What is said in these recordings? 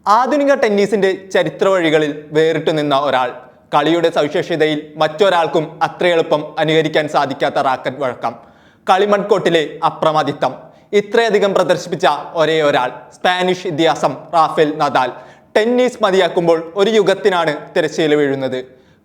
ആധുനിക ടെന്നീസിന്റെ ചരിത്ര വഴികളിൽ വേറിട്ടു നിന്ന ഒരാൾ. കളിയുടെ സവിശേഷതയിൽ മറ്റൊരാൾക്കും അത്ര എളുപ്പം അനുകരിക്കാൻ സാധിക്കാത്ത റാക്കറ്റ് വഴക്കം, കളിമൺകോട്ടിലെ അപ്രമാദിത്വം ഇത്രയധികം പ്രദർശിപ്പിച്ച ഒരേ ഒരാൾ. സ്പാനിഷ് ഇതിഹാസം റാഫേൽ നദാൽ. ടെന്നീസ് മതിയാക്കുമ്പോൾ ഒരു യുഗത്തിനാണ് തിരശ്ശീല വീഴുന്നത്.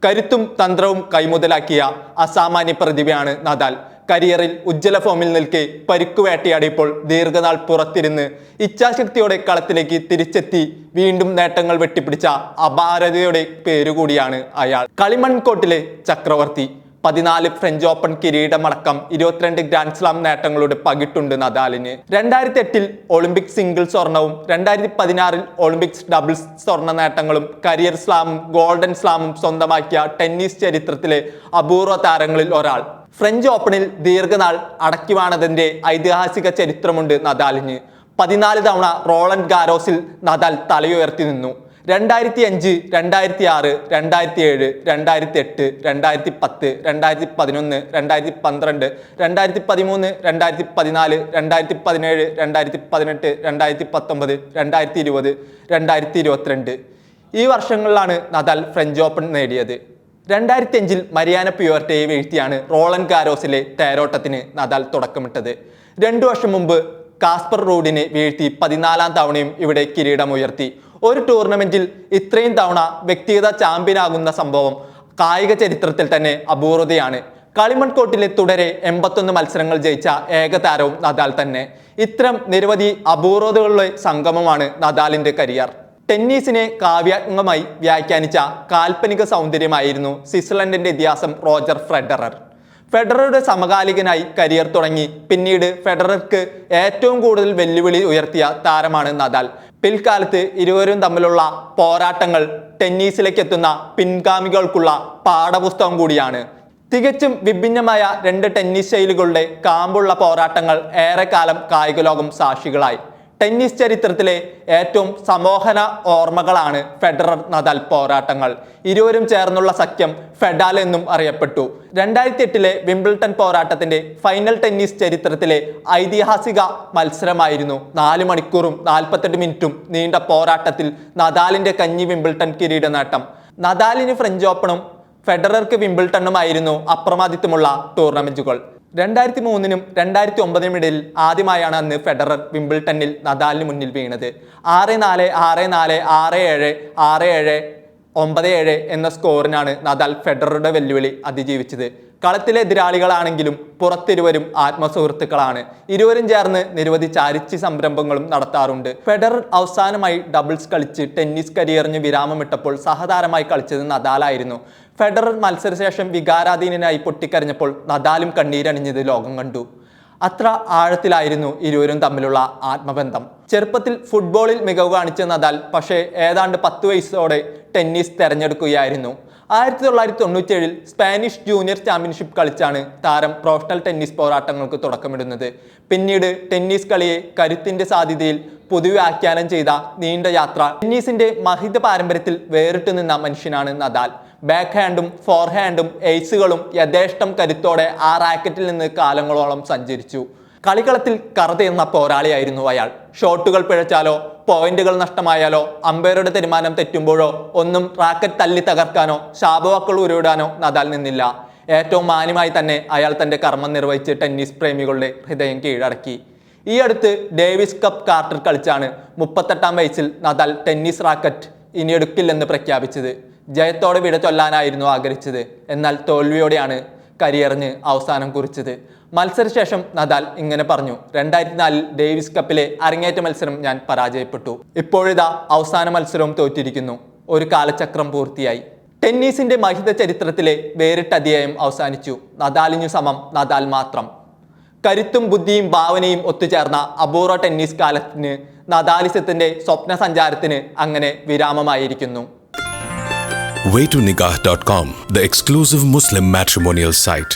കരുത്തും തന്ത്രവും കൈമുതലാക്കിയ അസാമാന്യ പ്രതിഭയാണ് നദാൽ. കരിയറിൽ ഉജ്ജ്വല ഫോമിൽ നിൽക്കെ പരിക്കു വേട്ടയാടിയപ്പോൾ ദീർഘനാൾ പുറത്തിരുന്ന് ഇച്ഛാശക്തിയോടെ കളത്തിലേക്ക് തിരിച്ചെത്തി വീണ്ടും നേട്ടങ്ങൾ വെട്ടിപ്പിടിച്ച അപാരതയുടെ പേരുകൂടിയാണ് അയാൾ. കളിമൺകോട്ടിലെ ചക്രവർത്തി. 14 ഫ്രഞ്ച് ഓപ്പൺ കിരീടമടക്കം 22 ഗ്രാൻഡ് സ്ലാം നേട്ടങ്ങളുടെ പകിട്ടുണ്ട് നദാലിന്. 2008 ഒളിമ്പിക് സിംഗിൾ സ്വർണവും 2016 ഒളിമ്പിക്സ് ഡബിൾസ് സ്വർണ്ണ നേട്ടങ്ങളും കരിയർ സ്ലാമും ഗോൾഡൻ സ്ലാമും സ്വന്തമാക്കിയ ടെന്നീസ് ചരിത്രത്തിലെ അപൂർവ താരങ്ങളിൽ ഒരാൾ. ഫ്രഞ്ച് ഓപ്പണിൽ ദീർഘനാൾ അടക്കിവാണതിന്റെ ഐതിഹാസിക ചരിത്രമുണ്ട് നദാലിന്. 14 തവണ റോളണ്ട് ഗാരോസിൽ നദാൽ തലയുയർത്തി നിന്നു. 2005, 2006, 2007, 2008, 2010, 2011, 2012, 2013, 2014, 2017, 2018, 2019, 2020, 2022 ഈ വർഷങ്ങളിലാണ് നദാൽ ഫ്രഞ്ച് ഓപ്പൺ നേടിയത്. 2005 മരിയാന പ്യുവർട്ടയെ വീഴ്ത്തിയാണ് റോളണ്ട് ഗാരോസിലെ തേരോട്ടത്തിന് നദാൽ തുടക്കമിട്ടത്. 2 വർഷം മുമ്പ് കാസ്പർ റൂഡിനെ വീഴ്ത്തി 14ാം തവണയും ഇവിടെ കിരീടമുയർത്തി. ഒരു ടൂർണമെന്റിൽ ഇത്രയും തവണ വ്യക്തിഗത ചാമ്പ്യനാകുന്ന സംഭവം കായിക ചരിത്രത്തിൽ തന്നെ അപൂർവതയാണ്. കളിമൺകോട്ടിലെ തുടരെ 81 മത്സരങ്ങൾ ജയിച്ച ഏക താരവും നദാൽ തന്നെ. ഇത്തരം നിരവധി അപൂർവതകളുടെ സംഗമമാണ് നദാലിന്റെ കരിയർ. ടെന്നീസിനെ കാവ്യാത്മകമായി വ്യാഖ്യാനിച്ച കാൽപ്പനിക സൗന്ദര്യമായിരുന്നു സ്വിറ്റ്സർലൻഡിന്റെ ഇതിഹാസം റോജർ ഫെഡറർ. ഫെഡററുടെ സമകാലികനായി കരിയർ തുടങ്ങി പിന്നീട് ഫെഡറർക്ക് ഏറ്റവും കൂടുതൽ വെല്ലുവിളി ഉയർത്തിയ താരമാണ് നദാൽ. പിൽക്കാലത്ത് ഇരുവരും തമ്മിലുള്ള പോരാട്ടങ്ങൾ ടെന്നീസിലേക്ക് എത്തുന്ന പിൻഗാമികൾക്കുള്ള പാഠപുസ്തകം കൂടിയാണ്. തികച്ചും വിഭിന്നമായ 2 ടെന്നീസ് ശൈലികളുടെ കാമ്പുള്ള പോരാട്ടങ്ങൾ ഏറെക്കാലം കായിക ലോകം സാക്ഷികളായി. ടെന്നീസ് ചരിത്രത്തിലെ ഏറ്റവും സമോഹന ഓർമ്മകളാണ് ഫെഡറർ നദാൽ പോരാട്ടങ്ങൾ. ഇരുവരും ചേർന്നുള്ള സഖ്യം ഫെഡാൽ എന്നും അറിയപ്പെട്ടു. 2008 വിംബിൾട്ടൺ പോരാട്ടത്തിന്റെ ഫൈനൽ ടെന്നീസ് ചരിത്രത്തിലെ ഐതിഹാസിക മത്സരമായിരുന്നു. 4 മണിക്കൂറും 48 മിനിറ്റും നീണ്ട പോരാട്ടത്തിൽ നദാലിന്റെ കഞ്ഞി വിംബിൾട്ടൺ കിരീട നേട്ടം. നദാലിന് ഫ്രഞ്ച് ഓപ്പണും ഫെഡറർക്ക് വിംബിൾട്ടണുമായിരുന്നു അപ്രമാദിത്വമുള്ള ടൂർണമെന്റുകൾ. 2003 2009 ഇടയിൽ ആദ്യമായാണ് അന്ന് ഫെഡറർ വിംബിൾട്ടണിൽ നദാലിന് മുന്നിൽ വീണത്. 6-4, 6-4, 6-7, 6-7, 9-7 എന്ന സ്കോറിനാണ് നദാൽ ഫെഡററുടെ വെല്ലുവിളി അതിജീവിച്ചത്. കളത്തിലെ എതിരാളികളാണെങ്കിലും പുറത്തിരുവരും ആത്മസുഹൃത്തുക്കളാണ്. ഇരുവരും ചേർന്ന് നിരവധി ചാരിറ്റി സംരംഭങ്ങളും നടത്താറുണ്ട്. ഫെഡറർ അവസാനമായി ഡബിൾസ് കളിച്ച് ടെന്നീസ് കരിയറിന് വിരാമമിട്ടപ്പോൾ സഹതാരമായി കളിച്ചത് നദാലായിരുന്നു. ഫെഡറർ മത്സരശേഷം വികാരാധീനനായി പൊട്ടിക്കരഞ്ഞപ്പോൾ നദാലും കണ്ണീരണിഞ്ഞത് ലോകം കണ്ടു. അത്ര ആഴത്തിലായിരുന്നു ഇരുവരും തമ്മിലുള്ള ആത്മബന്ധം. ചെറുപ്പത്തിൽ ഫുട്ബോളിൽ മികവ് കാണിച്ച നദാൽ പക്ഷേ ഏതാണ്ട് 10 വയസ്സോടെ ടെന്നീസ് തെരഞ്ഞെടുക്കുകയായിരുന്നു. 1997 സ്പാനിഷ് ജൂനിയർ ചാമ്പ്യൻഷിപ്പ് കളിച്ചാണ് താരം പ്രൊഫഷണൽ ടെന്നീസ് പോരാട്ടങ്ങൾക്ക് തുടക്കമിടുന്നത്. പിന്നീട് ടെന്നീസ് കളിയെ കരുത്തിന്റെ സാധ്യതയിൽ പുതുവ്യാഖ്യാനം ചെയ്ത നീണ്ട യാത്ര. ടെന്നീസിന്റെ മഹിത പാരമ്പര്യത്തിൽ വേറിട്ടു നിന്ന മനുഷ്യനാണ് നദാൽ. ബാക്ക് ഹാൻഡും ഫോർ ഹാൻഡും എയ്സുകളും യഥേഷ്ടം കരുത്തോടെ ആ റാക്കറ്റിൽ നിന്ന് കാലങ്ങളോളം സഞ്ചരിച്ചു. കളിക്കളത്തിൽ കറുതെന്ന പോരാളിയായിരുന്നു അയാൾ. ഷോട്ടുകൾ പിഴച്ചാലോ പോയിന്റുകൾ നഷ്ടമായാലോ അമ്പയറുടെ തീരുമാനം തെറ്റുമ്പോഴോ ഒന്നും റാക്കറ്റ് തല്ലി തകർക്കാനോ ശാപവാക്കൾ ഉരുവിടാനോ നദാൽ നിന്നില്ല. ഏറ്റവും മാന്യമായി തന്നെ അയാൾ തന്റെ കർമ്മം നിർവഹിച്ച് ടെന്നീസ് പ്രേമികളുടെ ഹൃദയം കീഴടക്കി. ഈ അടുത്ത് ഡേവിസ് കപ്പ് കാർട്ടർ കളിച്ചാണ് 38ാം വയസ്സിൽ നദാൽ ടെന്നീസ് റാക്കറ്റ് ഇനി എടുക്കില്ലെന്ന് പ്രഖ്യാപിച്ചത്. ജയത്തോടെ വിട ചൊല്ലാനായിരുന്നു ആഗ്രഹിച്ചത്. എന്നാൽ തോൽവിയോടെയാണ് കരിയറിന് അവസാനം കുറിച്ചത്. മത്സരശേഷം നദാൽ ഇങ്ങനെ പറഞ്ഞു: 2004 ഡേവിസ് കപ്പിലെ അരങ്ങേറ്റ മത്സരം ഞാൻ പരാജയപ്പെട്ടു. ഇപ്പോഴിതാ അവസാന മത്സരവും തോറ്റിരിക്കുന്നു. ഒരു കാലചക്രം പൂർത്തിയായി. ടെന്നീസിന്റെ മഹിത ചരിത്രത്തിലെ വേറിട്ട അധ്യായം അവസാനിച്ചു. നദാലിനു സമം നദാൽ മാത്രം. കരുത്തും ബുദ്ധിയും ഭാവനയും ഒത്തുചേർന്ന അപൂർവ ടെന്നീസ് കാലത്തിന് നദാലിസത്തിന്റെ സ്വപ്ന സഞ്ചാരത്തിന് അങ്ങനെ വിരാമമായിരിക്കുന്നു. Waytonikah.com, the exclusive Muslim matrimonial site.